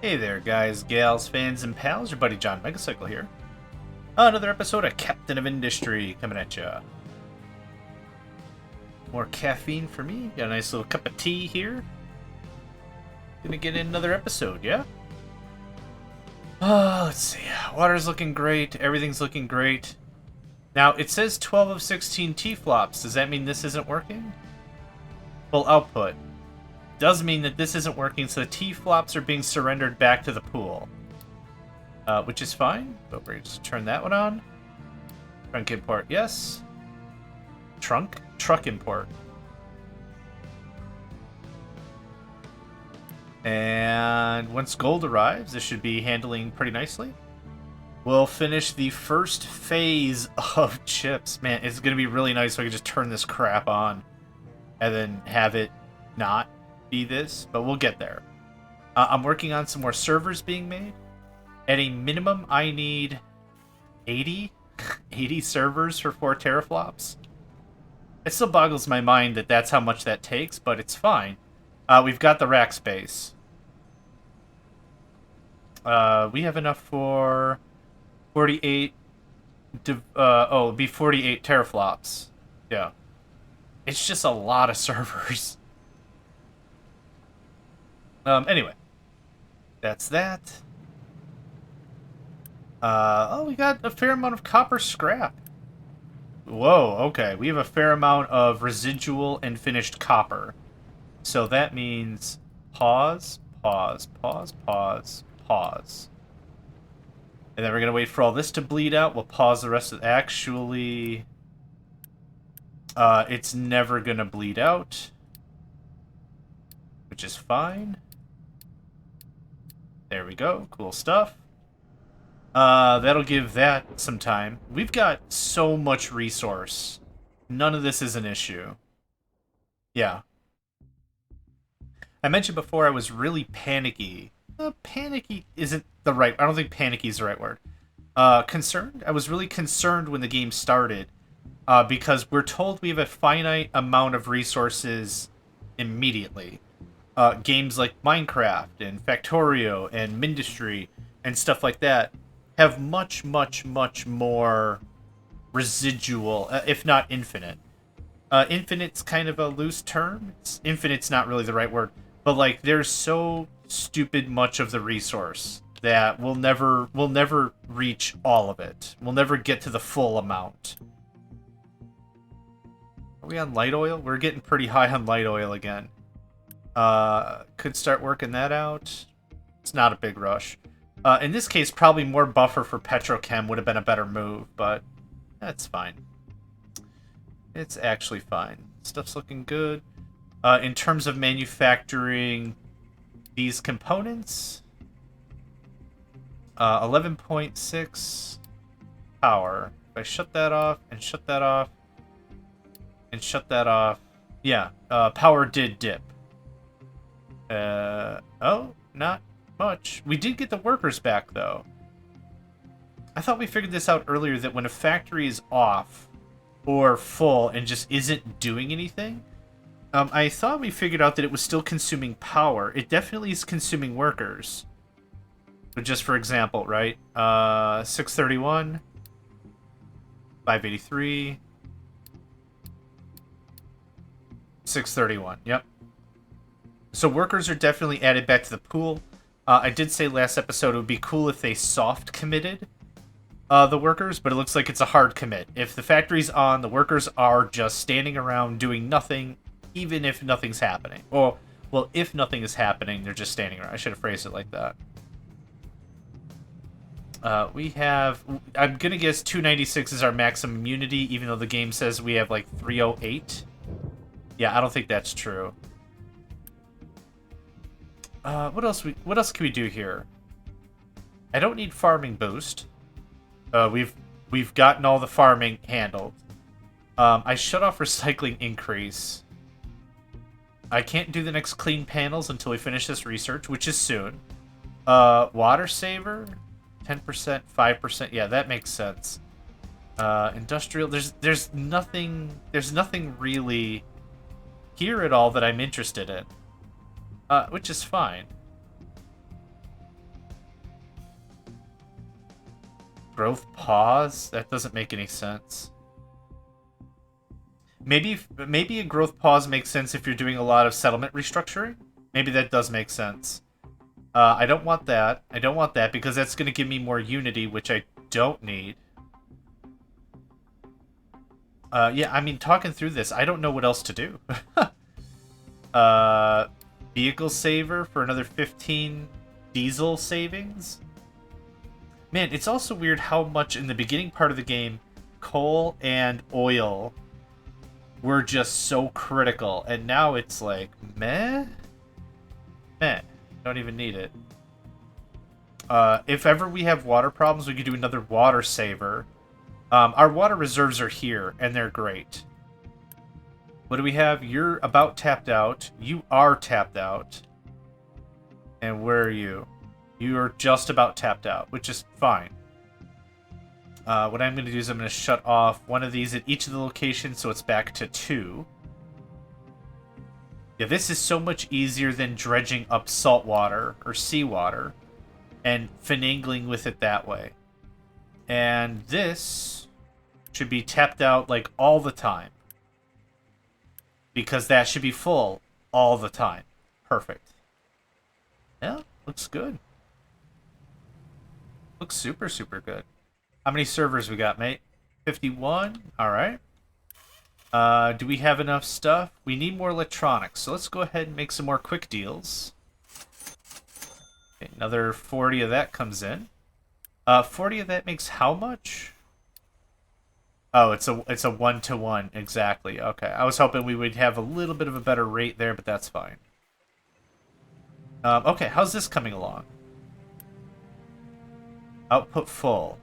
Hey there, guys, gals, fans, and pals. Your buddy JohnMegacycle here. Another episode of Captain of Industry coming at ya. More caffeine for me. Got a nice little cup of tea here. Gonna get in another episode, yeah? Let's see. Water's looking great. Everything's looking great. Now, it says 12 of 16 T-flops. Does that mean this isn't working? Full output. Does mean that this isn't working, so the T-flops are being surrendered back to the pool. Which is fine, but we're just turn that one on. Trunk import, yes. Truck import. And once gold arrives, this should be handling pretty nicely. We'll finish the first phase of chips. Man, it's going to be really nice if I can just turn this crap on and then have it not be this, but we'll get there. I'm working on some more servers being made. At a minimum, I need 80 servers for 4 teraflops. It still boggles my mind that that's how much that takes, but it's fine. We've got the rack space. We have enough for 48. It'd be 48 teraflops. Yeah. It's just a lot of servers. Anyway. That's that. We got a fair amount of copper scrap. Whoa, okay. We have a fair amount of residual and finished copper. So that means pause, pause, pause, pause, pause. And then we're going to wait for all this to bleed out. We'll pause the rest of... Actually, it's never going to bleed out, which is fine. There we go. Cool stuff. That'll give that some time. We've got so much resource. None of this is an issue. Yeah. I mentioned before I was really panicky. Panicky isn't the right... I don't think panicky is the right word. Concerned? I was really concerned when the game started. Because we're told we have a finite amount of resources immediately. Games like Minecraft and Factorio and Mindustry and stuff like that have much, much, much more residual, if not infinite. Infinite's kind of a loose term. Infinite's not really the right word. But, like, there's so stupid much of the resource that we'll never reach all of it. We'll never get to the full amount. Are we on light oil? We're getting pretty high on light oil again. Could start working that out. It's not a big rush. In this case, probably more buffer for petrochem would have been a better move, but that's fine. It's actually fine. Stuff's looking good. In terms of manufacturing these components, 11.6 power. If I shut that off, and shut that off, and shut that off, yeah, power did dip. Oh, not much. We did get the workers back, though. I thought we figured this out earlier, that when a factory is off or full and just isn't doing anything, I thought we figured out that it was still consuming power. It definitely is consuming workers. But just for example, right? 631, 583, 631. Yep. So workers are definitely added back to the pool. I did say last episode it would be cool if they soft committed the workers, but it looks like it's a hard commit. If the factory's on, the workers are just standing around doing nothing, even if nothing's happening. Or, well, if nothing is happening, they're just standing around. I should have phrased it like that. We have... I'm going to guess 296 is our maximum immunity, even though the game says we have, like, 308. Yeah, I don't think that's true. What else can we do here? I don't need farming boost. We've gotten all the farming handled. I shut off recycling increase. I can't do the next clean panels until we finish this research, which is soon. Water saver, 10%, 5%. Yeah, that makes sense. Industrial. There's nothing really here at all that I'm interested in. Which is fine. growth pause? That doesn't make any sense. Maybe a growth pause makes sense if you're doing a lot of settlement restructuring. Maybe that does make sense. I don't want that. I don't want that because that's going to give me more unity, which I don't need. Yeah, I mean, talking through this, I don't know what else to do. Vehicle saver for another 15 diesel savings. Man, it's also weird how much in the beginning part of the game, coal and oil were just so critical. And now it's like, meh? Meh. Don't even need it. If ever we have water problems, we could do another water saver. Our water reserves are here, and they're great. What do we have? You're about tapped out. You are tapped out. And where are you? You are just about tapped out, which is fine. What I'm going to do is I'm going to shut off one of these at each of the locations so it's back to 2. Yeah, this is so much easier than dredging up salt water or seawater and finagling with it that way. And this should be tapped out like all the time. Because that should be full all the time. Perfect. Yeah, looks good. Looks super, super good. How many servers we got, mate? 51? Alright. Do we have enough stuff? We need more electronics, so let's go ahead and make some more quick deals. Okay, another 40 of that comes in. 40 of that makes how much? Oh, it's a 1-to-1, exactly. Okay, I was hoping we would have a little bit of a better rate there, but that's fine. Okay, how's this coming along? Output full.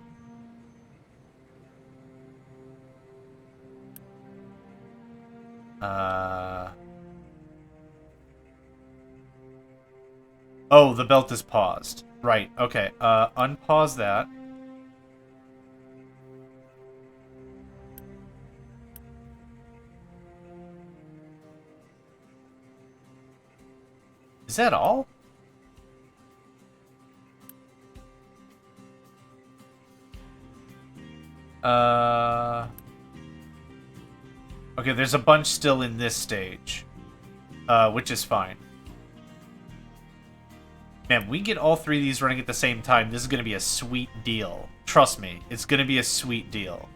Oh, the belt is paused. Right, okay. Unpause that. Is that all? Okay, there's a bunch still in this stage. Which is fine. Man, we get all 3 of these running at the same time. This is going to be a sweet deal. Trust me, it's going to be a sweet deal.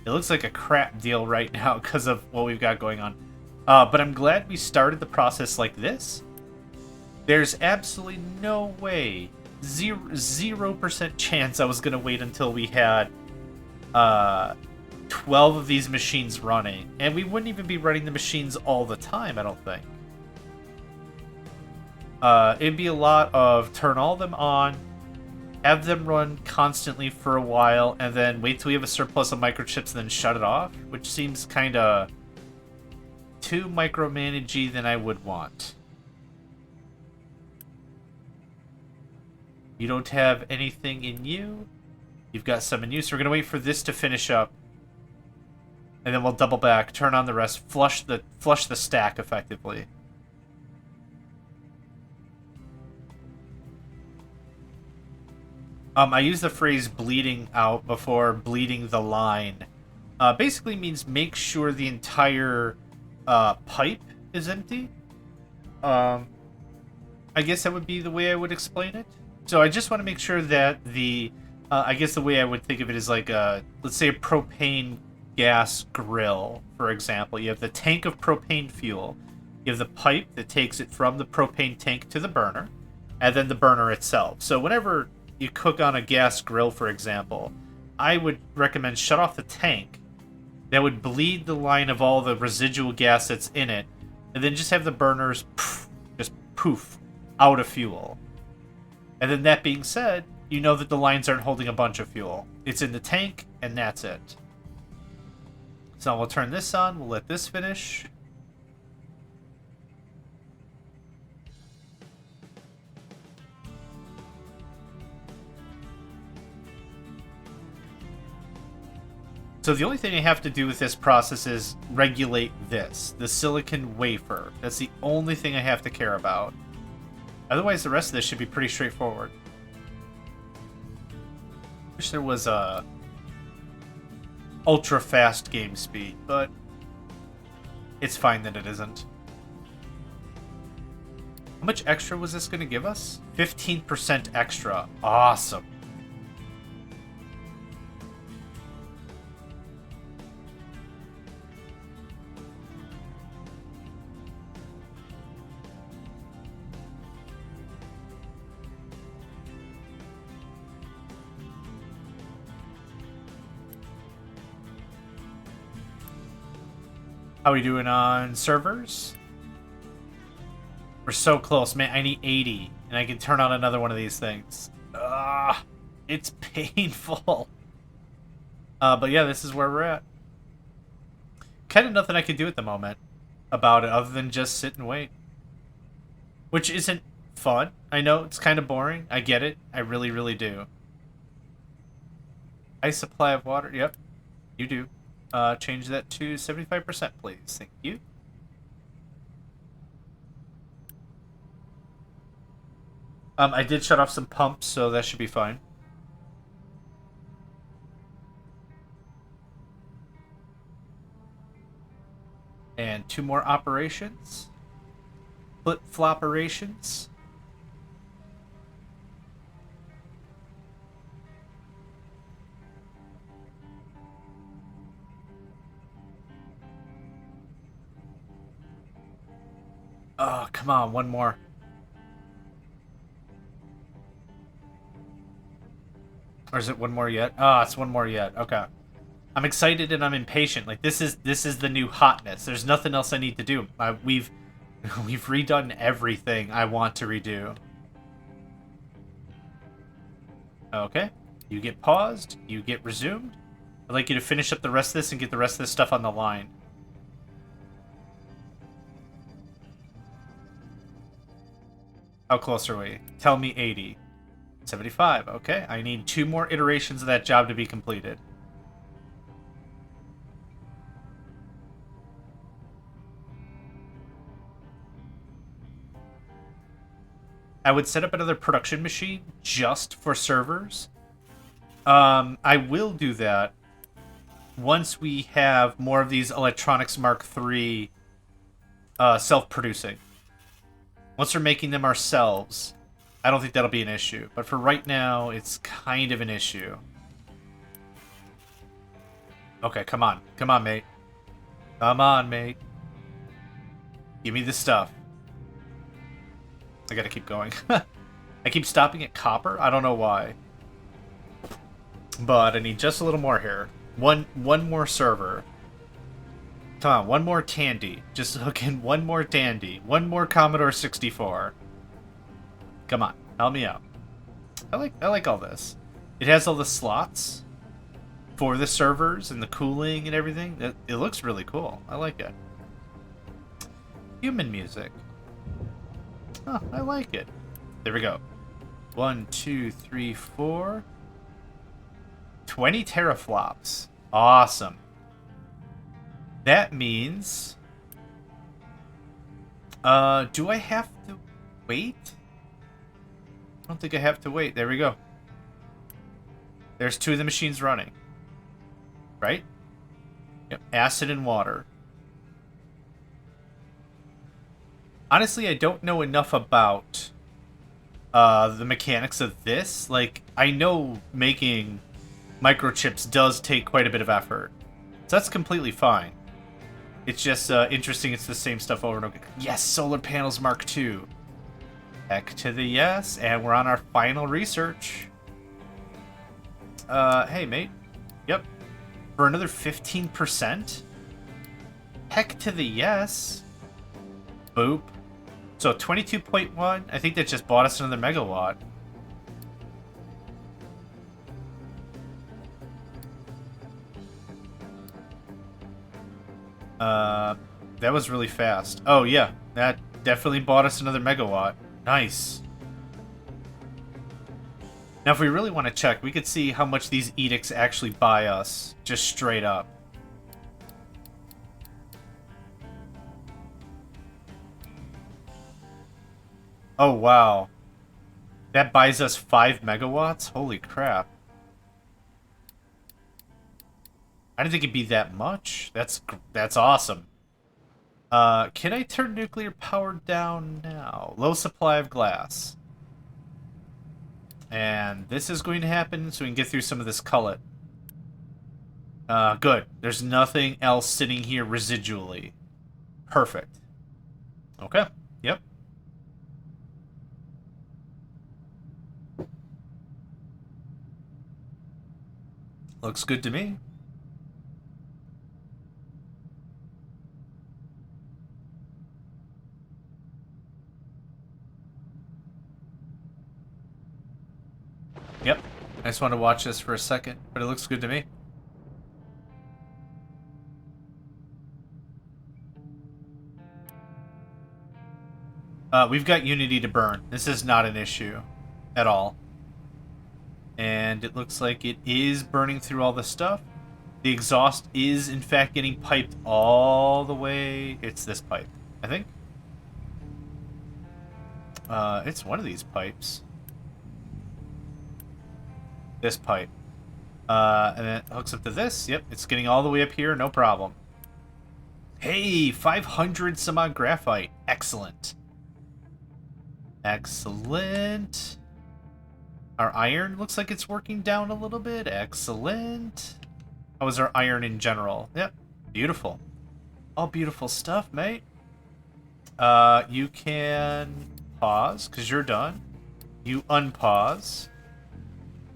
It looks like a crap deal right now because of what we've got going on. But I'm glad we started the process like this. There's absolutely no way, 0% chance I was going to wait until we had 12 of these machines running. And we wouldn't even be running the machines all the time, I don't think. It'd be a lot of turn all of them on, have them run constantly for a while, and then wait till we have a surplus of microchips and then shut it off, which seems kind of too micromanagey than I would want. You don't have anything in you. You've got some in you, so we're going to wait for this to finish up. And then we'll double back, turn on the rest, flush the stack effectively. I use the phrase bleeding out before bleeding the line. Basically means make sure the entire pipe is empty. I guess that would be the way I would explain it. So I just want to make sure that the... I guess the way I would think of it is like let's say a propane gas grill, for example. You have the tank of propane fuel. You have the pipe that takes it from the propane tank to the burner, and then the burner itself. So whenever you cook on a gas grill, for example, I would recommend shut off the tank. That would bleed the line of all the residual gas that's in it, and then just have the burners just poof out of fuel. And then that being said, you know that the lines aren't holding a bunch of fuel. It's in the tank, and that's it. So we'll turn this on, we'll let this finish. So the only thing I have to do with this process is regulate this, the silicon wafer. That's the only thing I have to care about. Otherwise, the rest of this should be pretty straightforward. Wish there was a ultra fast game speed, but it's fine that it isn't. How much extra was this going to give us? 15% extra. Awesome. How are we doing on servers? We're so close, man. I need 80, and I can turn on another one of these things. Ugh, it's painful. But yeah, this is where we're at. Kind of nothing I can do at the moment about it other than just sit and wait. Which isn't fun. I know it's kind of boring. I get it. I really, really do. Ice supply of water. Yep, you do. Change that to 75%, please. Thank you. I did shut off some pumps, so that should be fine. And 2 more operations. Flip-flop operations. Oh, come on, one more. Or is it one more yet? Oh, it's one more yet. Okay. I'm excited and I'm impatient. Like this is the new hotness. There's nothing else I need to do. We've redone everything I want to redo. Okay. You get paused. You get resumed. I'd like you to finish up the rest of this and get the rest of this stuff on the line. How close are we? Tell me 80. 75. Okay. I need 2 more iterations of that job to be completed. I would set up another production machine just for servers. I will do that once we have more of these Electronics Mark III self-producing. Once we're making them ourselves, I don't think that'll be an issue. But for right now, it's kind of an issue. Okay, come on. Come on, mate. Come on, mate. Give me the stuff. I gotta keep going. I keep stopping at copper. I don't know why. But I need just a little more here. One more server. Come on, one more Tandy. Just hook in one more Tandy. One more Commodore 64. Come on, help me out. I like all this. It has all the slots for the servers and the cooling and everything. It looks really cool. I like it. Human music. Oh, I like it. There we go. 1, 2, 3, 4. 20 teraflops. Awesome. That means... do I have to wait? I don't think I have to wait. There we go. There's 2 of the machines running. Right? Yep. Acid and water. Honestly, I don't know enough about the mechanics of this. Like, I know making microchips does take quite a bit of effort. So that's completely fine. It's just interesting it's the same stuff over and over again. Yes, solar panels Mark II. Heck to the yes, and we're on our final research. Hey, mate. Yep. For another 15%? Heck to the yes. Boop. So 22.1, I think that just bought us another megawatt. That was really fast. Oh yeah, that definitely bought us another megawatt. Nice. Now if we really want to check, we could see how much these edicts actually buy us, just straight up. Oh, wow. That buys us 5 megawatts? Holy crap. I didn't think it'd be that much. That's awesome. Can I turn nuclear power down now? Low supply of glass. And this is going to happen so we can get through some of this cullet. Good. There's nothing else sitting here residually. Perfect. Okay. Yep. Looks good to me. Yep. I just want to watch this for a second, but it looks good to me. We've got Unity to burn. This is not an issue at all. And it looks like it is burning through all the stuff. The exhaust is, in fact, getting piped all the way. It's this pipe, I think. It's one of these pipes. This pipe. And then it hooks up to this. Yep, it's getting all the way up here, no problem. Hey, 500 some odd graphite. Excellent. Excellent. Our iron looks like it's working down a little bit. Excellent. How is our iron in general? Yep, beautiful. All beautiful stuff, mate. You can pause, because you're done. You unpause.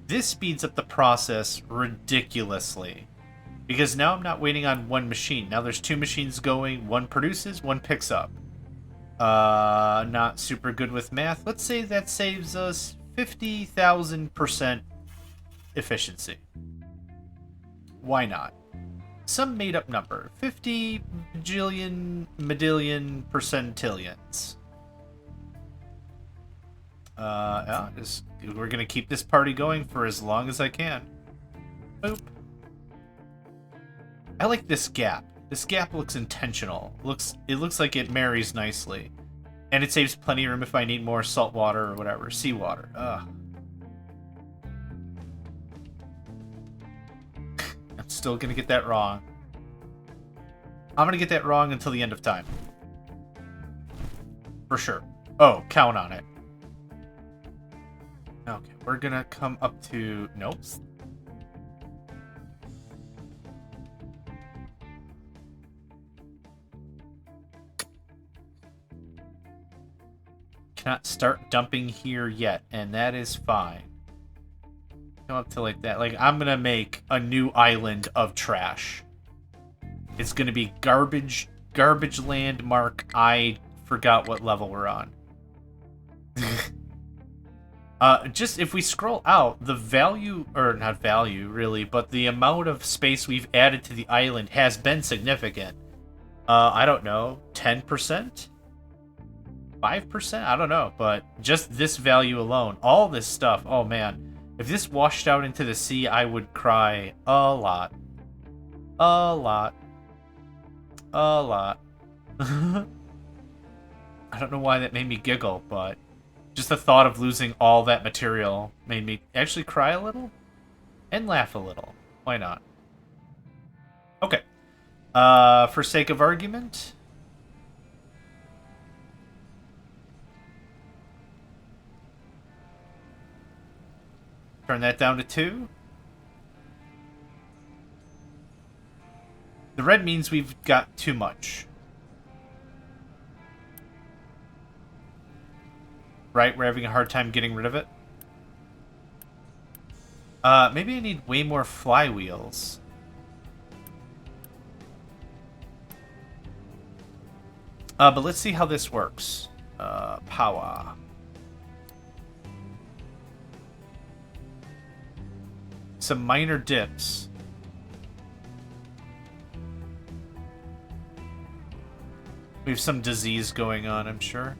This speeds up the process ridiculously. Because now I'm not waiting on one machine. Now there's two machines going. One produces, one picks up. Not super good with math. Let's say that saves us 50,000% efficiency. Why not? Some made-up number. 50 bajillion, medillion, percentillions. Yeah, we're gonna keep this party going for as long as I can. Boop. I like this gap. This gap looks intentional. It looks like it marries nicely. And it saves plenty of room if I need more salt water or whatever. Seawater. Ugh. I'm still gonna get that wrong. I'm gonna get that wrong until the end of time. For sure. Oh, count on it. Okay, we're gonna come up to... Nope. Cannot start dumping here yet, and that is fine. Come up to like that. Like, I'm gonna make a new island of trash. It's gonna be garbage land mark. I forgot what level we're on. Just if we scroll out, the value, or not value really, but the amount of space we've added to the island has been significant. I don't know, 10%? 5%? I don't know, but just this value alone, all this stuff, oh man. If this washed out into the sea, I would cry a lot. A lot. A lot. I don't know why that made me giggle, but just the thought of losing all that material made me actually cry a little and laugh a little. Why not? Okay. For sake of argument... Turn that down to 2. The red means we've got too much. Right? We're having a hard time getting rid of it. Maybe I need way more flywheels. But let's see how this works. Power. Some minor dips. We have some disease going on, I'm sure.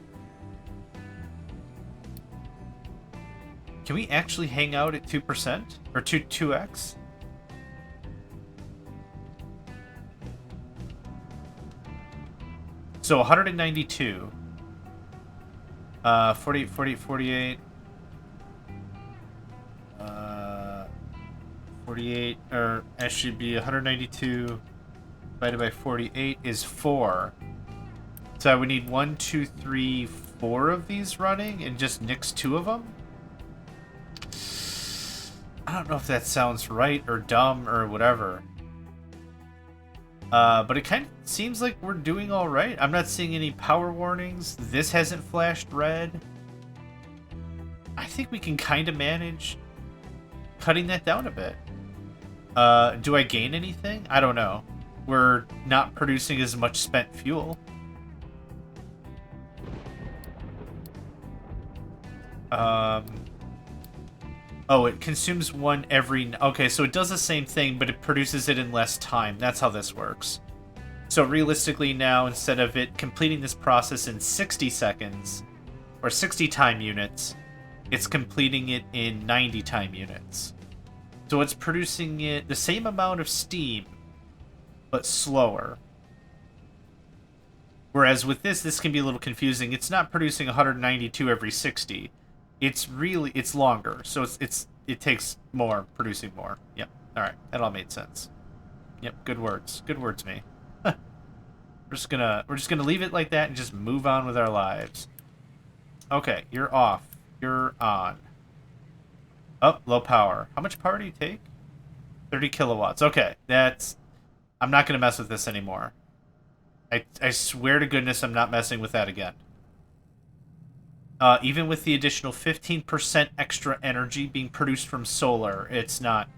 Can we actually hang out at 2%? Or 2x? So 192. 48, 48, 48. 48, or actually be 192 divided by 48 is 4. So I would need 1, 2, 3, 4 of these running and just nix 2 of them? I don't know if that sounds right or dumb or whatever. But it kind of seems like we're doing all right. I'm not seeing any power warnings. This hasn't flashed red. I think we can kind of manage cutting that down a bit. Do I gain anything? I don't know. We're not producing as much spent fuel. Oh, it consumes 1 every... Okay, so it does the same thing, but it produces it in less time. That's how this works. So realistically now, instead of it completing this process in 60 seconds, or 60 time units, it's completing it in 90 time units. So it's producing it the same amount of steam, but slower. Whereas with this can be a little confusing. It's not producing 192 every 60. It's longer, so it takes more, producing more. Yep. All right, that all made sense. Yep, good words, me. we're just gonna leave it like that and just move on with our lives. Okay, you're off. You're on. Oh, low power. How much power do you take? 30 kilowatts. Okay, I'm not gonna mess with this anymore. I swear to goodness, I'm not messing with that again. Even with the additional 15% extra energy being produced from solar, it's not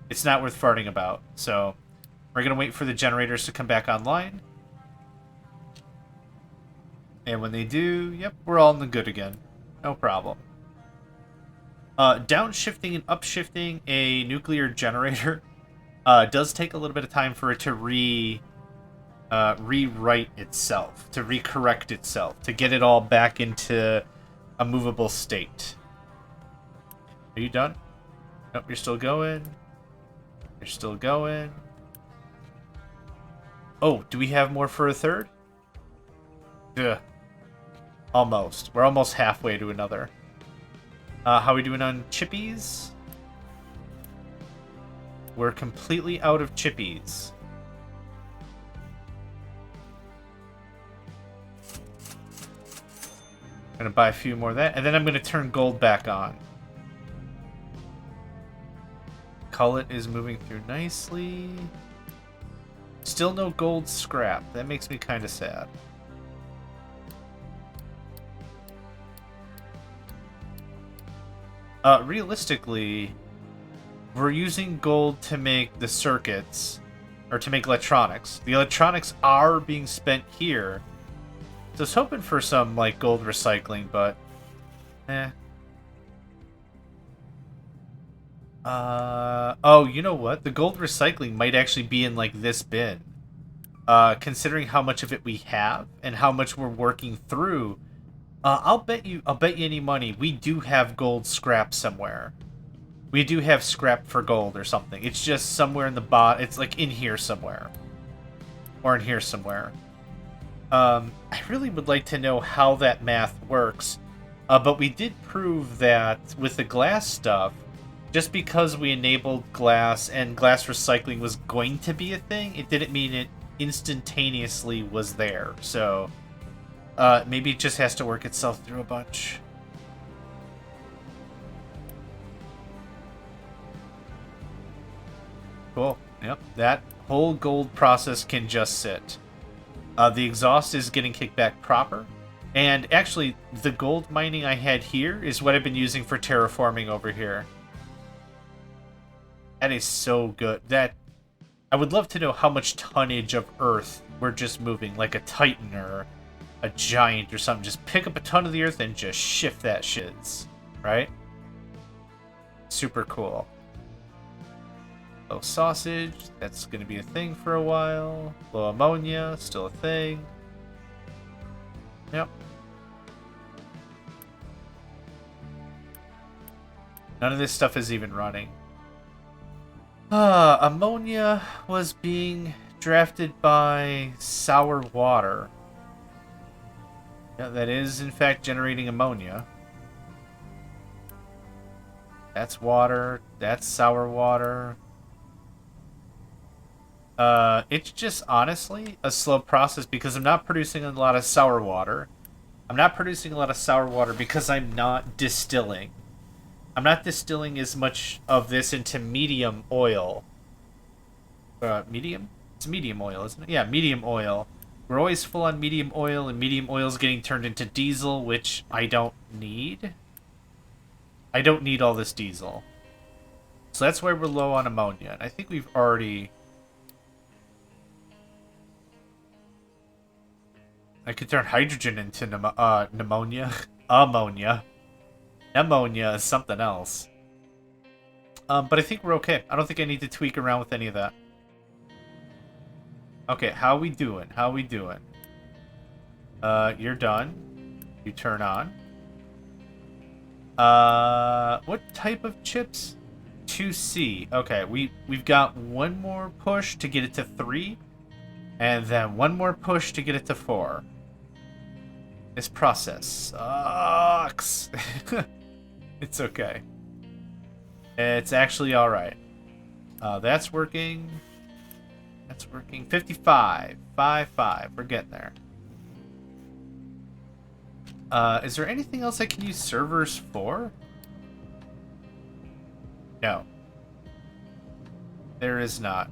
worth farting about. So we're going to wait for the generators to come back online. And when they do, yep, we're all in the good again. No problem. Downshifting and upshifting a nuclear generator does take a little bit of time for it to rewrite itself, to recorrect itself, to get it all back into a movable state. Are you done? Nope, you're still going. You're still going. Oh, do we have more for a third? Ugh. Almost. We're almost halfway to another. How are we doing on chippies? We're completely out of chippies. I'm going to buy a few more of that, and then I'm going to turn gold back on. Cullet is moving through nicely. Still no gold scrap. That makes me kind of sad. Realistically, we're using gold to make the circuits, or to make electronics. The electronics are being spent here. So I was hoping for some, like, gold recycling, but... Oh, you know what? The gold recycling might actually be in, like, this bin. Considering how much of it we have, and how much we're working through, I'll bet you any money we do have gold scrap somewhere. We do have scrap for gold or something. It's just somewhere in the bot. It's, like, in here somewhere. Or in here somewhere. I really would like to know how that math works, but we did prove that with the glass stuff, just because we enabled glass and glass recycling was going to be a thing, it didn't mean it instantaneously was there. So maybe it just has to work itself through a bunch. Cool. Yep, that whole gold process can just sit. The exhaust is getting kicked back proper. And actually, the gold mining I had here is what I've been using for terraforming over here. That is so good. I would love to know how much tonnage of Earth we're just moving, like a Titan or a Giant or something. Just pick up a ton of the Earth and just shift that shiz, right? Super cool. Low sausage, that's going to be a thing for a while. Low ammonia, still a thing. Yep. None of this stuff is even running. Ammonia was being drafted by sour water. Yeah, that is in fact generating ammonia. That's water, that's sour water. It's just honestly a slow process because I'm not producing a lot of sour water. I'm not producing a lot of sour water because I'm not distilling. I'm not distilling as much of this into medium oil. Medium? It's medium oil, isn't it? Yeah, medium oil. We're always full on medium oil, and medium oil is getting turned into diesel, which I don't need. I don't need all this diesel. So that's why we're low on ammonia. And I think we've already... I could turn hydrogen into pneumonia. Ammonia. Ammonia is something else. But I think we're okay. I don't think I need to tweak around with any of that. Okay, how we doing? How we doing? You're done. You turn on. What type of chips? 2C. Okay, we've got one more push to get it to 3, and then one more push to get it to 4. This process sucks. It's okay. It's actually alright. That's working. That's working. 55. 5. We're getting there. Is there anything else I can use servers for? No. There is not.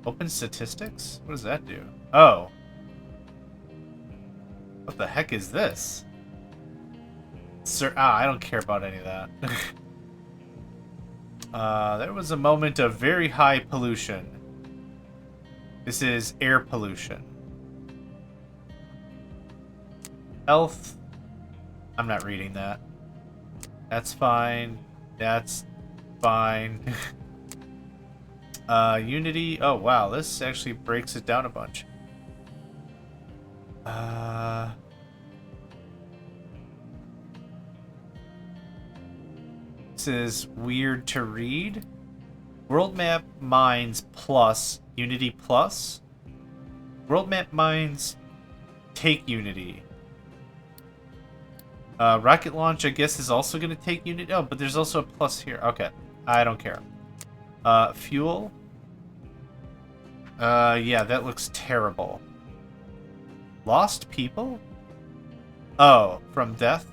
Open statistics? What does that do? Oh. What the heck is this? I don't care about any of that. There was a moment of very high pollution. This is air pollution. Health. I'm not reading that. That's fine. That's fine. Unity. Oh, wow. This actually breaks it down a bunch. This is weird to read. World map mines plus Unity plus. World map mines take Unity. Rocket launch, I guess, is also going to take Unity. Oh, but there's also a plus here. Okay. I don't care. Fuel. Yeah, that looks terrible. Lost people? Oh, from death?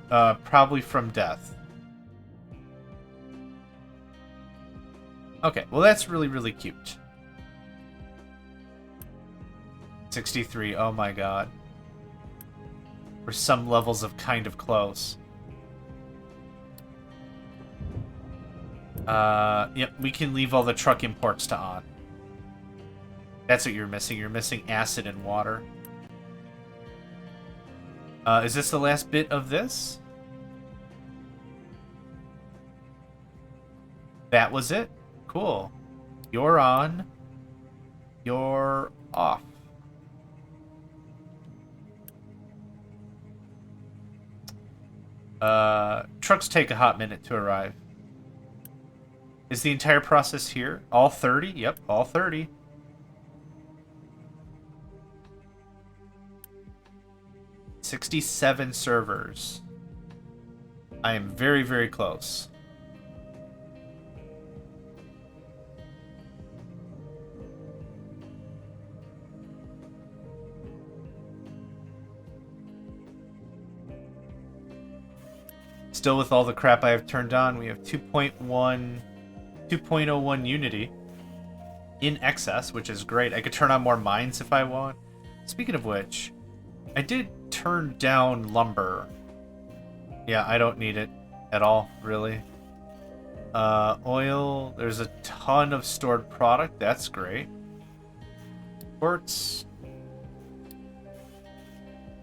Probably from death. Okay, well that's really, really cute. 63, oh my god. We're some levels of kind of close. Yep, we can leave all the truck imports to on. That's what you're missing. You're missing acid and water. Is this the last bit of this? That was it? Cool. You're on. You're off. Trucks take a hot minute to arrive. Is the entire process here? All 30? Yep, all 30. $67 servers. I am very, very close. Still with all the crap I have turned on, we have 2.01 Unity in excess, which is great. I could turn on more mines if I want. Speaking of which, I did turn down lumber. Yeah, I don't need it at all, really. Oil, there's a ton of stored product. That's great. Quartz.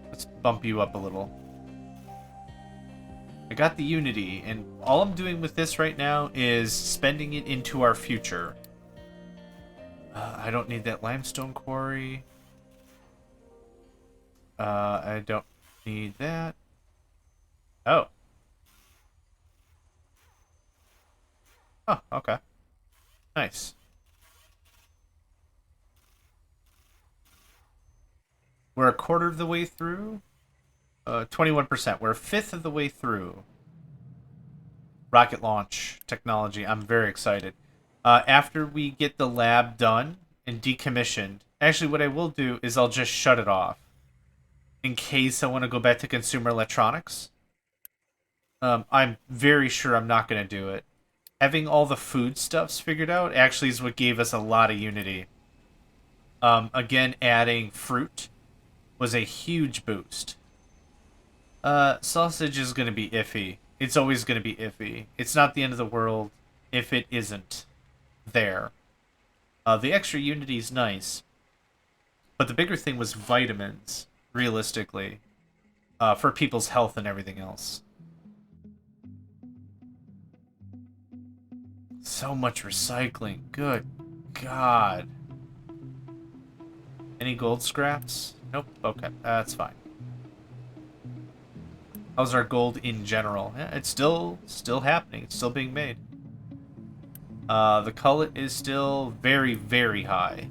Let's bump you up a little. I got the Unity, and all I'm doing with this right now is spending it into our future. I don't need that limestone quarry. I don't need that. Oh. Oh, okay. Nice. We're a quarter of the way through. 21%. We're a fifth of the way through. rocket launch technology. I'm very excited. After we get the lab done and decommissioned, actually what I will do is I'll just shut it off in case I want to go back to consumer electronics. I'm very sure I'm not going to do it. Having all the foodstuffs figured out actually is what gave us a lot of unity. Again, adding fruit was a huge boost. Sausage is going to be iffy. It's always going to be iffy. It's not the end of the world if it isn't there. The extra unity is nice. But the bigger thing was vitamins, realistically, for people's health and everything else. So much recycling. Good God. Any gold scraps? Nope. Okay, that's fine. How's our gold in general? Yeah, it's still happening. It's still being made. The cullet is still very, very high.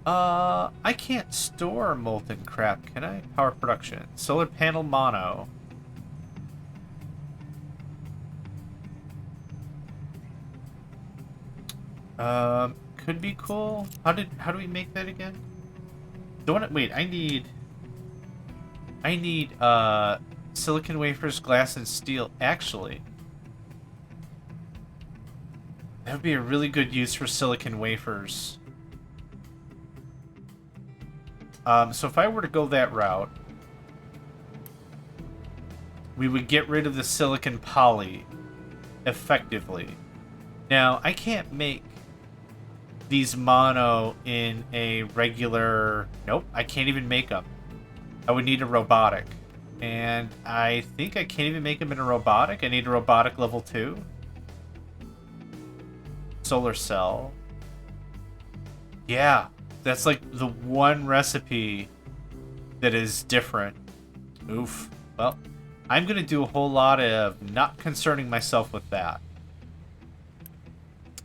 I can't store molten crap, can I? Power production. Solar panel mono. Could be cool. How do we make that again? Wait, I need silicon wafers, glass, and steel. Actually, that would be a really good use for silicon wafers. So if I were to go that route, we would get rid of the silicon poly effectively. Now, I can't make these mono in a regular... Nope, I can't even make them. I would need a robotic. And I think I can't even make them in a robotic. I need a robotic level 2. Solar cell. Yeah. That's like the one recipe that is different. Oof. Well, I'm going to do a whole lot of not concerning myself with that.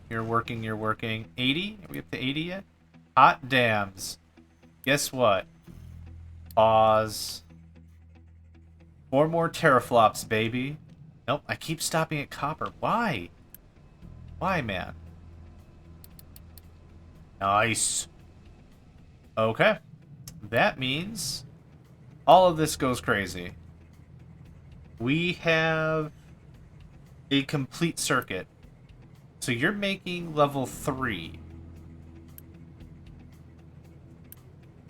You're working. 80? Are we up to 80 yet? Hot dams. Guess what? Pause. 4 more teraflops, baby. Nope, I keep stopping at copper. Why? Why, man? Nice. Okay. That means all of this goes crazy. We have a complete circuit. So you're making level 3.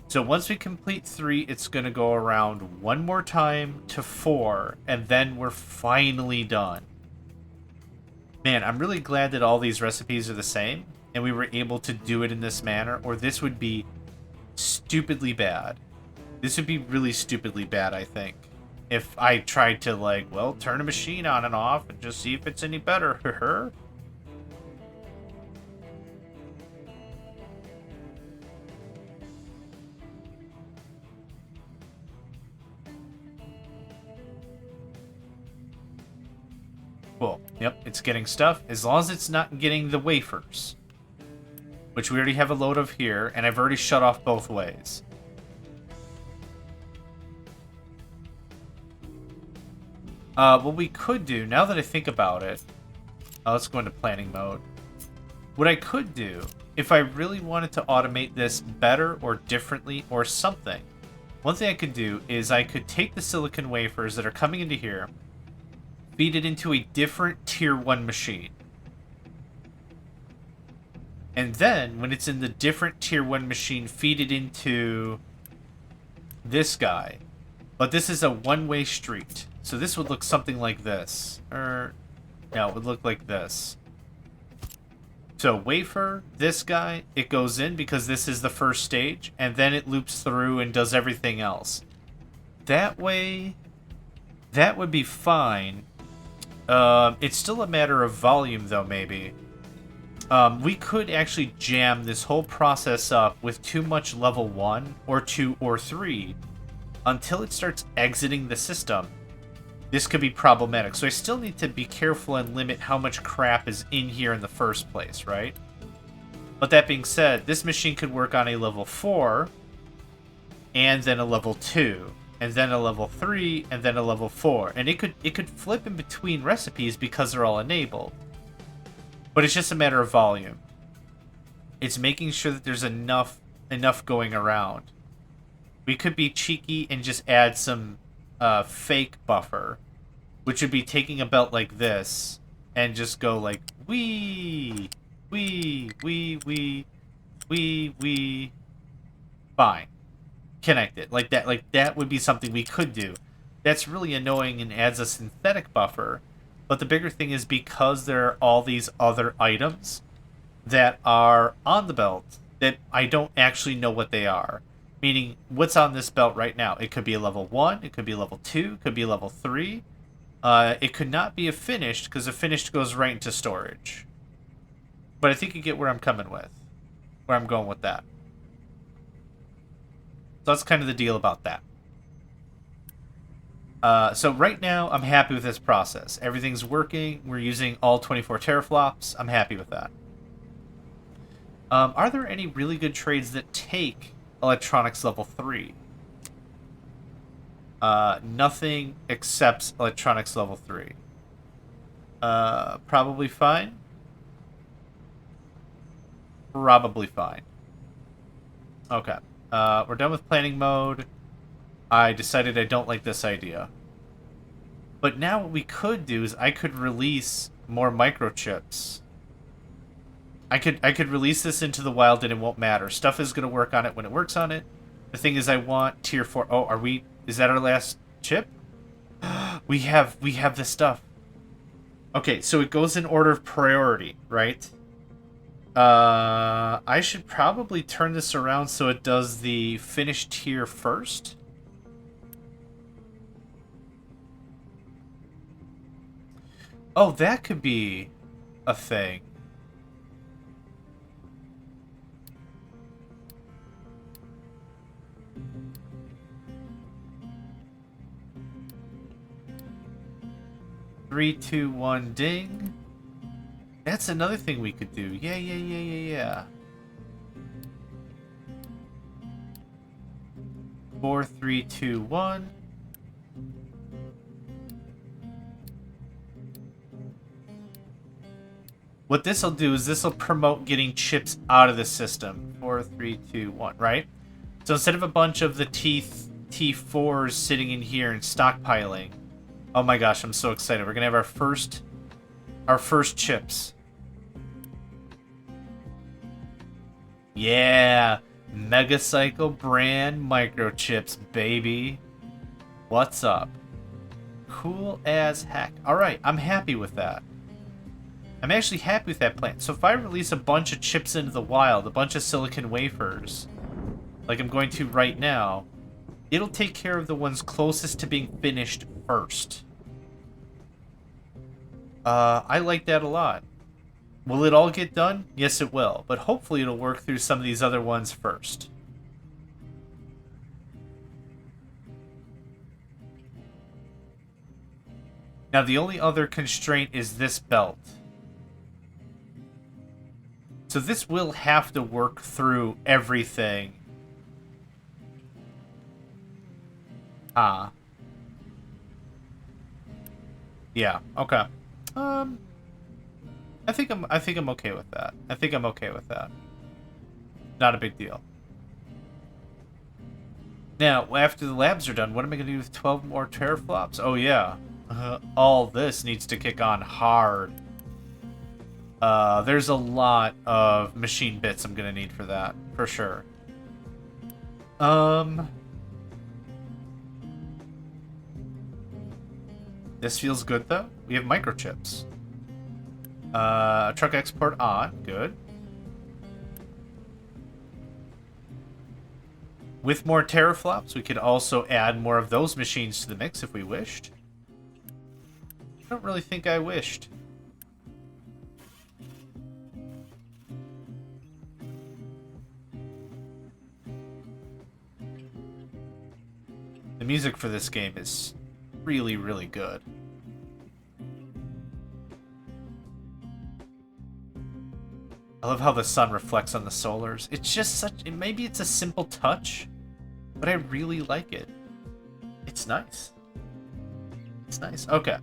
So once we complete 3, it's going to go around one more time to 4, and then we're finally done. Man, I'm really glad that all these recipes are the same, and we were able to do it in this manner, or this would be stupidly bad. This would be really stupidly bad, I think. If I tried to, like, well, turn a machine on and off and just see if it's any better. Cool. Yep, it's getting stuff. As long as it's not getting the wafers. Which we already have a load of here, and I've already shut off both ways. What we could do, now that I think about it... let's go into planning mode. What I could do, if I really wanted to automate this better or differently or something, one thing I could do is I could take the silicon wafers that are coming into here, feed it into a different tier 1 machine. And then, when it's in the different tier 1 machine, feed it into this guy. But this is a one-way street. So this would look something like this. No, it would look like this. So wafer, this guy, it goes in because this is the first stage, and then it loops through and does everything else. That way, that would be fine. It's still a matter of volume, though, maybe. We could actually jam this whole process up with too much level 1, or 2, or 3, until it starts exiting the system. This could be problematic. So I still need to be careful and limit how much crap is in here in the first place, right? But that being said, this machine could work on a level 4, and then a level 2. and then a level 3, and then a level 4. And it could flip in between recipes because they're all enabled. But it's just a matter of volume. It's making sure that there's enough going around. We could be cheeky and just add some fake buffer, which would be taking a belt like this and just go like wee, wee, wee, wee, wee, wee. Fine. Connect it. Like that would be something we could do. That's really annoying and adds a synthetic buffer. But the bigger thing is because there are all these other items that are on the belt that I don't actually know what they are. Meaning, what's on this belt right now? It could be a level 1, it could be a level 2, it could be a level 3. It could not be a finished, because a finished goes right into storage. But I think you get where I'm going with that. So that's kind of the deal about that. So right now, I'm happy with this process. Everything's working. We're using all 24 teraflops. I'm happy with that. Are there any really good trades that take electronics level 3? Nothing accepts electronics level 3. Probably fine. Probably fine. Okay. We're done with planning mode. I decided I don't like this idea. But now what we could do is I could release more microchips. I could release this into the wild and it won't matter. Stuff is going to work on it when it works on it. The thing is I want tier 4. Oh, is that our last chip? we have the stuff. Okay, so it goes in order of priority, right? I should probably turn this around so it does the finished tier first. Oh, that could be a thing. Three, two, one, ding. That's another thing we could do. Yeah. 4, 3, 2, 1. What this will do is this will promote getting chips out of the system. 4, 3, 2, 1, right? So instead of a bunch of the T4s sitting in here and stockpiling, oh my gosh, I'm so excited. We're gonna have our first chips. Yeah, Megacycle brand microchips, baby. What's up? Cool as heck. All right, I'm happy with that. I'm actually happy with that plan. So if I release a bunch of chips into the wild, a bunch of silicon wafers, like I'm going to right now, it'll take care of the ones closest to being finished first. I like that a lot. Will it all get done? Yes, it will. But hopefully it'll work through some of these other ones first. Now, the only other constraint is this belt. So this will have to work through everything. Yeah, okay. I think I'm okay with that. Not a big deal. Now, after the labs are done, what am I going to do with 12 more teraflops? Oh, yeah. All this needs to kick on hard. There's a lot of machine bits I'm going to need for that, for sure. This feels good, though. We have microchips. Truck export on. Good. With more teraflops, we could also add more of those machines to the mix if we wished. I don't really think I wished. The music for this game is really, really good. I love how the sun reflects on the solars. It's just maybe it's a simple touch, but I really like it. It's nice. It's nice. Okay.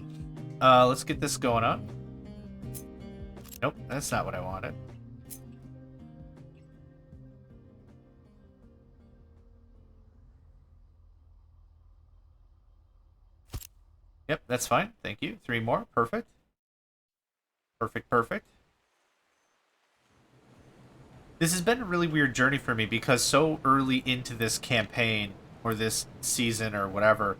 Let's get this going on. Nope, that's not what I wanted. Yep, that's fine. Thank you. 3 more. Perfect. Perfect, perfect. This has been a really weird journey for me because so early into this campaign or this season or whatever,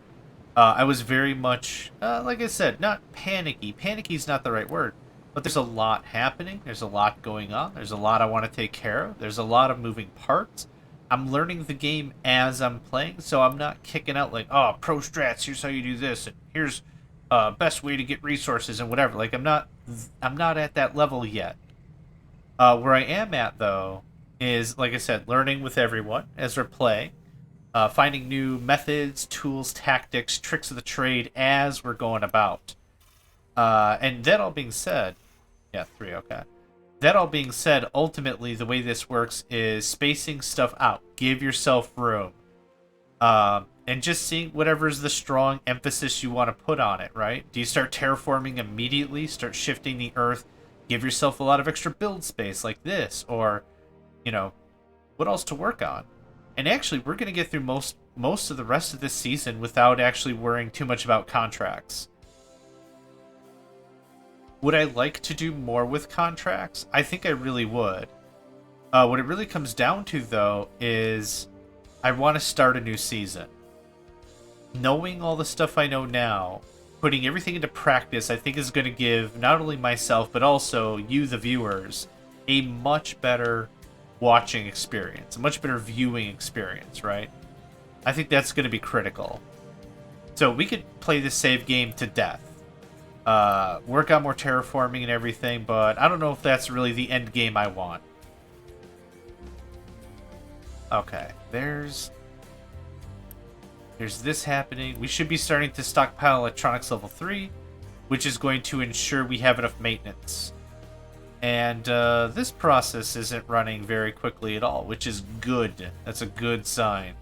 I was very much, like I said, not panicky. Panicky is not the right word, but there's a lot happening. There's a lot going on. There's a lot I want to take care of. There's a lot of moving parts. I'm learning the game as I'm playing, so I'm not kicking out like, oh, pro strats. Here's how you do this, and here's best way to get resources and whatever. Like I'm not at that level yet. Where I am at though is, like I said, learning with everyone as we're playing, finding new methods, tools, tactics, tricks of the trade as we're going about. And that all being said, yeah, 3, okay. That all being said, ultimately the way this works is spacing stuff out. Give yourself room. And just seeing whatever's the strong emphasis you want to put on it, right? Do you start terraforming immediately? Start shifting the earth? Give yourself a lot of extra build space like this? Or, you know, what else to work on? And actually, we're going to get through most of the rest of this season without actually worrying too much about contracts. Would I like to do more with contracts? I think I really would. What it really comes down to, though, is I want to start a new season. Knowing all the stuff I know now, putting everything into practice, I think is going to give not only myself, but also you, the viewers, a much better watching experience, a much better viewing experience, right? I think that's going to be critical. So we could play this save game to death. Work on more terraforming and everything, but I don't know if that's really the end game I want. Okay, there's this happening. We should be starting to stockpile electronics level 3, which is going to ensure we have enough maintenance. And this process isn't running very quickly at all, which is good. That's a good sign.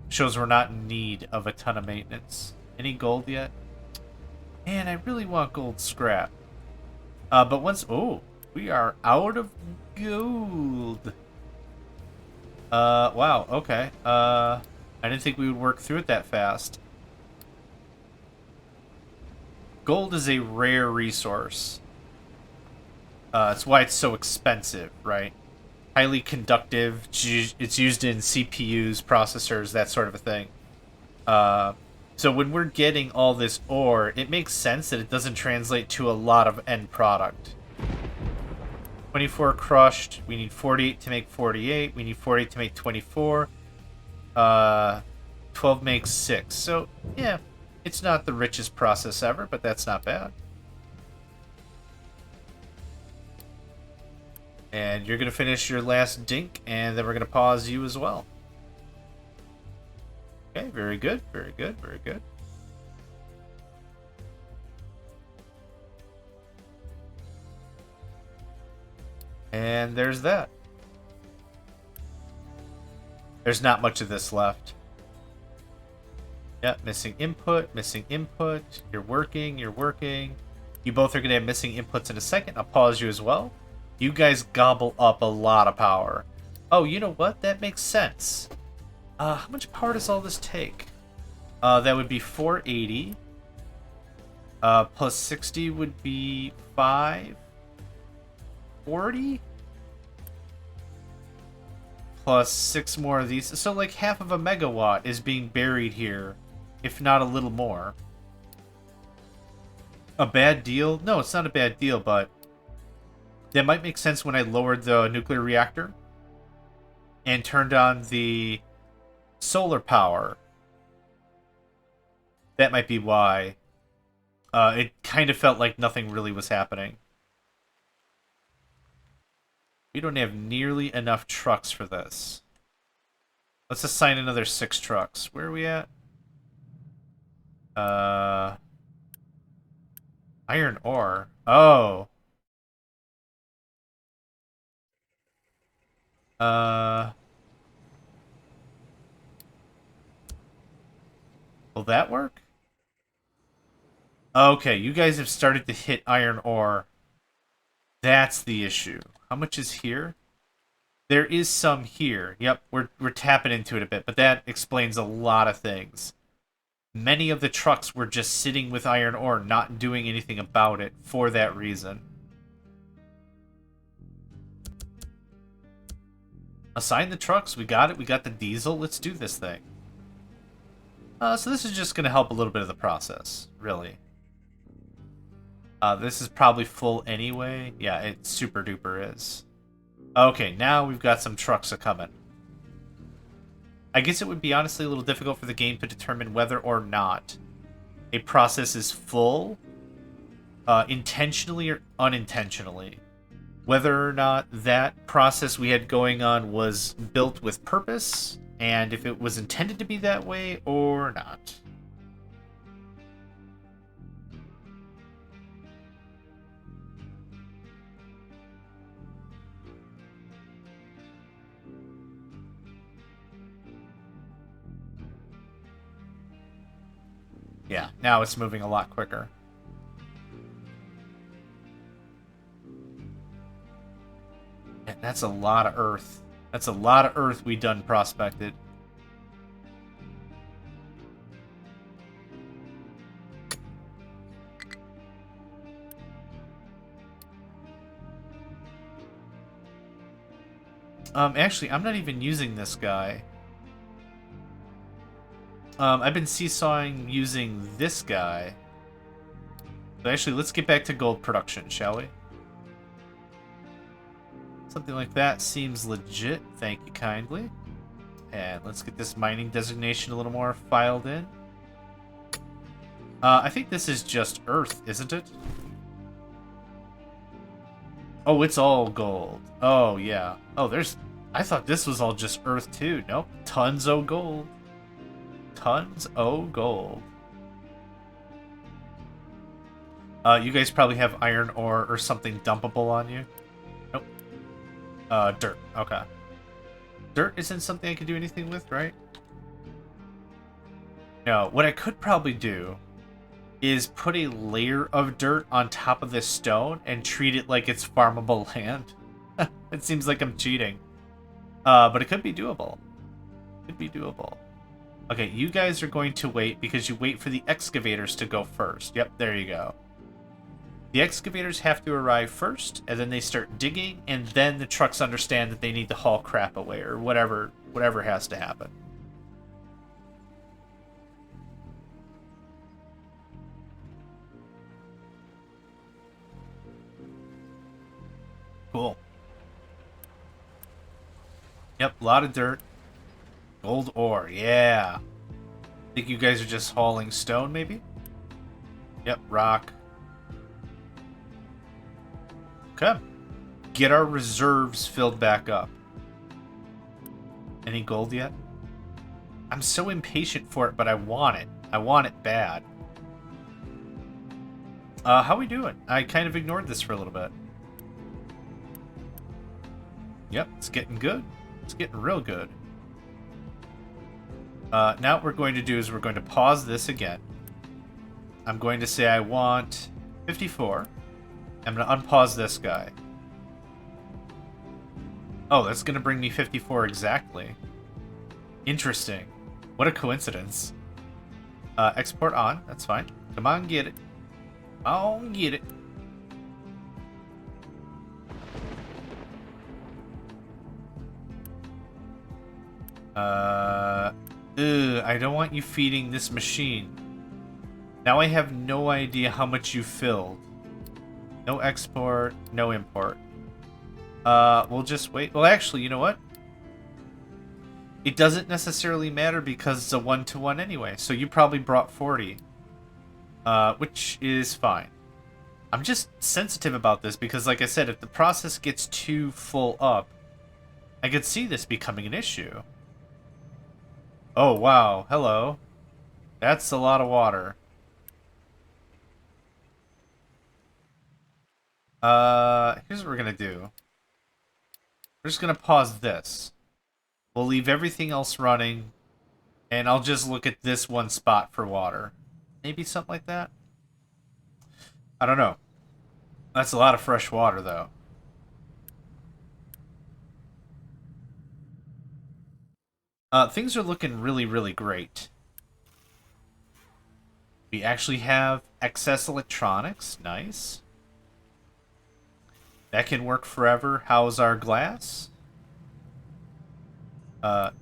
Shows we're not in need of a ton of maintenance. Any gold yet? Man, I really want gold scrap. But once... Oh, we are out of gold. Wow, okay. I didn't think we would work through it that fast. Gold is a rare resource. That's why it's so expensive, right? Highly conductive. It's used in CPUs, processors, that sort of a thing. So when we're getting all this ore, it makes sense that it doesn't translate to a lot of end product. 24 crushed. We need 48 to make 48. We need 48 to make 24. 12 makes 6. So, yeah, it's not the richest process ever, but that's not bad. And you're going to finish your last dink, and then we're going to pause you as well. Okay, very good, very good, very good. And there's that. There's not much of this left. Yep, missing input, missing input. You're working, you're working. You both are going to have missing inputs in a second. I'll pause you as well. You guys gobble up a lot of power. Oh, you know what? That makes sense. How much power does all this take? That would be 480. Plus 60 would be 540. Plus 6 more of these. So like half of a megawatt is being buried here, if not a little more. A bad deal? No, it's not a bad deal, but that might make sense when I lowered the nuclear reactor and turned on the solar power. That might be why. It kind of felt like nothing really was happening. We don't have nearly enough trucks for this. Let's assign another 6 trucks. Where are we at? Iron ore. Oh. Uh... Will that work? Okay, you guys have started to hit iron ore. That's the issue. How much is here? There is some here. Yep, we're tapping into it a bit, but that explains a lot of things. Many of the trucks were just sitting with iron ore, not doing anything about it for that reason. Assign the trucks. We got it. We got the diesel. Let's do this thing. So this is just going to help a little bit of the process, really. This is probably full anyway. Yeah, it super duper is. Okay, now we've got some trucks a-coming. I guess it would be honestly a little difficult for the game to determine whether or not a process is full, intentionally or unintentionally. Whether or not that process we had going on was built with purpose, and if it was intended to be that way or not. Yeah, now it's moving a lot quicker. And that's a lot of earth. That's a lot of earth we done prospected. Actually, I'm not even using this guy. I've been seesawing using this guy. But actually, let's get back to gold production, shall we? Something like that seems legit. Thank you kindly. And let's get this mining designation a little more filed in. I think this is just earth, isn't it? Oh, it's all gold. Oh, yeah. Oh, there's... I thought this was all just earth, too. Nope. Tons of gold. Tons of gold. You guys probably have iron ore or something dumpable on you. Nope. Dirt. Okay. Dirt isn't something I can do anything with, right? No. What I could probably do is put a layer of dirt on top of this stone and treat it like it's farmable land. It seems like I'm cheating. But it could be doable. Could be doable. Okay, you guys are going to wait because you wait for the excavators to go first. Yep, there you go. The excavators have to arrive first, and then they start digging, and then the trucks understand that they need to haul crap away, or whatever has to happen. Cool. Yep, a lot of dirt. Gold ore, yeah. Think you guys are just hauling stone, maybe? Yep, rock. Okay. Get our reserves filled back up. Any gold yet? I'm so impatient for it, but I want it. I want it bad. How we doing? I kind of ignored this for a little bit. Yep, it's getting good. It's getting real good. Now what we're going to do is we're going to pause this again. I'm going to say I want 54. I'm going to unpause this guy. Oh, that's going to bring me 54 exactly. Interesting. What a coincidence. Export on. That's fine. Come on, get it. Come on, get it. I don't want you feeding this machine. Now I have no idea how much you filled. No export, no import. We'll just wait. Well, actually, you know what? It doesn't necessarily matter because it's a 1-to-1 anyway. So you probably brought 40. Which is fine. I'm just sensitive about this because, like I said, if the process gets too full up, I could see this becoming an issue. Oh, wow. Hello. That's a lot of water. Here's what we're gonna do. We're just going to pause this. We'll leave everything else running, and I'll just look at this one spot for water. Maybe something like that? I don't know. That's a lot of fresh water, though. Things are looking really, really great. We actually have excess electronics. Nice. That can work forever. How's our glass?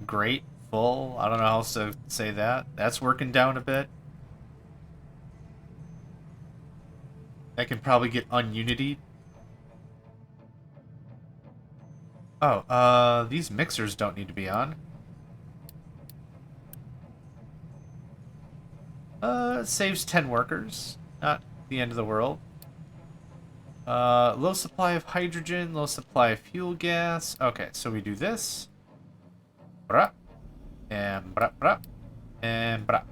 Great. Full. I don't know how else to say that. That's working down a bit. That can probably get ununitied. Oh, these mixers don't need to be on. It saves 10 workers. Not the end of the world. Low supply of hydrogen, low supply of fuel gas. Okay, so we do this. Brah. And brah, brah. And brah.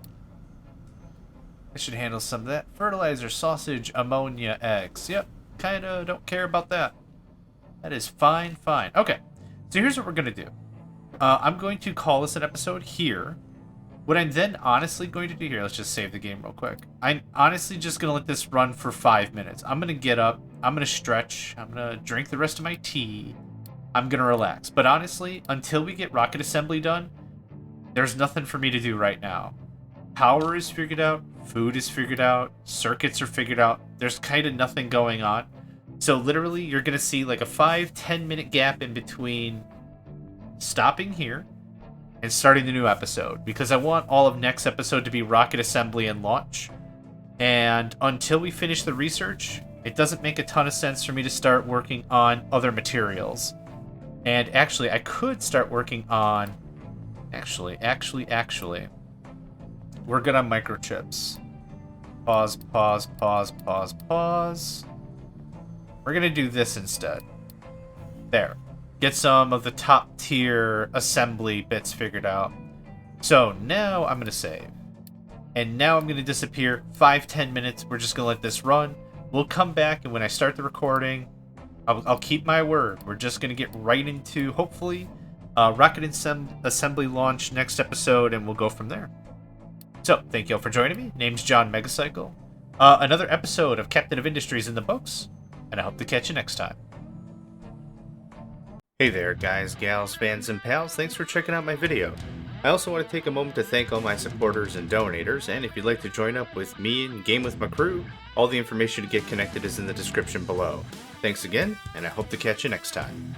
I should handle some of that. Fertilizer, sausage, ammonia, eggs. Yep, kinda don't care about that. That is fine, fine. Okay, so here's what we're gonna do. I'm going to call this an episode here. What I'm then honestly going to do here, let's just save the game real quick. I'm honestly just going to let this run for 5 minutes. I'm going to get up, I'm going to stretch, I'm going to drink the rest of my tea, I'm going to relax. But honestly, until we get rocket assembly done, there's nothing for me to do right now. Power is figured out, food is figured out, circuits are figured out, there's kind of nothing going on. So literally, you're going to see like a 5-10 minute gap in between stopping here and starting the new episode, because I want all of next episode to be rocket assembly and launch. And until we finish the research, it doesn't make a ton of sense for me to start working on other materials. And actually, I could start working on... Actually, we're good on microchips. Pause, pause, pause, pause, pause. We're gonna do this instead. There. Get some of the top tier assembly bits figured out. So now I'm going to save. And now I'm going to disappear 5-10 minutes. We're just going to let this run. We'll come back, and when I start the recording, I'll keep my word. We're just going to get right into, hopefully, rocket assembly launch next episode, and we'll go from there. So, thank you all for joining me. Name's JohnMegacycle. Another episode of Captain of Industries in the books, and I hope to catch you next time. Hey there, guys, gals, fans, and pals. Thanks for checking out my video. I also want to take a moment to thank all my supporters and donators, and if you'd like to join up with me and game with my crew, all the information to get connected is in the description below. Thanks again, and I hope to catch you next time.